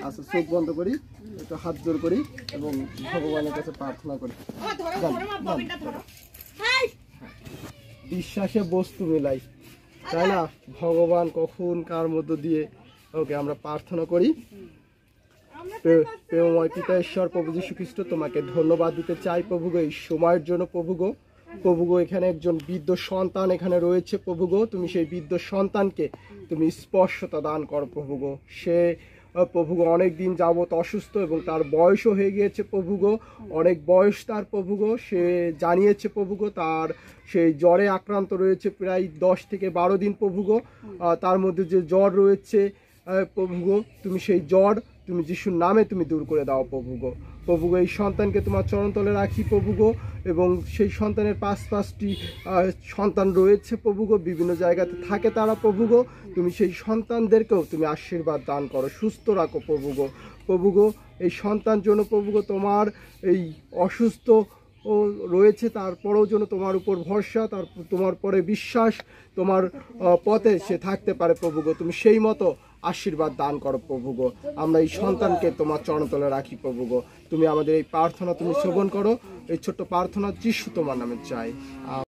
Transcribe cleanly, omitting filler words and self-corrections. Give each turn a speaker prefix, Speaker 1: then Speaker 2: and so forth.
Speaker 1: আচ্ছা, চোখ বন্ধ করি, একটু হাত জোর করি এবং ভগবানের কাছে প্রার্থনা করি। বিশ্বাসে বস্তু মেলাই, তাই না? ভগবান কখন কার মধ্য দিয়ে ওকে আমরা প্রার্থনা করি। প্রেমময় পিতা ঈশ্বর প্রভু যীশু খ্রিস্ট, তোমাকে ধন্যবাদ দিতে চাই প্রভুগো এই সময়ের জন্য। প্রভুগো এখানে একজন বৃদ্ধ সন্তান এখানে রয়েছে প্রভুগো, তুমি সেই বৃদ্ধ সন্তানকে তুমি স্পর্শতা দান করো প্রভুগো। সে প্রভুগো অনেক দিন যাবৎ অসুস্থ এবং তার বয়সও হয়ে গিয়েছে প্রভুগো, অনেক বয়স তার প্রভুগো। সে জানিয়েছে প্রভুগো তার সেই জ্বরে আক্রান্ত রয়েছে প্রায় 10 থেকে 12 দিন প্রভুগো। তার মধ্যে যে জ্বর রয়েছে প্রভুগো, তুমি সেই জ্বর তুমি যিশুর নামে তুমি দূর করে দাও প্রভুগো। প্রভুগো এই সন্তানকে তোমার চরণতলে রাখি প্রভুগো, এবং সেই সন্তানের 5টি সন্তান রয়েছে প্রভুগো, বিভিন্ন জায়গাতে থাকে তারা প্রভুগো। তুমি সেই সন্তানদেরকেও তুমি আশীর্বাদ দান করো, সুস্থ রাখো প্রভুগো। এই সন্তান জন্য প্রভুগো তোমার এই অসুস্থ ও রয়েছে, তারপরেও যেন তোমার উপর ভরসা, তোমার পরে বিশ্বাস, তোমার পথে সে থাকতে পারে প্রভুগো। তুমি সেই মতো আশীর্বাদ দান করো প্রভুগো। আমরা এই সন্তানকে তোমার চরণতলে রাখি প্রভুগো। তুমি আমাদের এই প্রার্থনা তুমি শ্রবণ করো, এই ছোট্ট প্রার্থনা যিশু তোমার নামে চাই।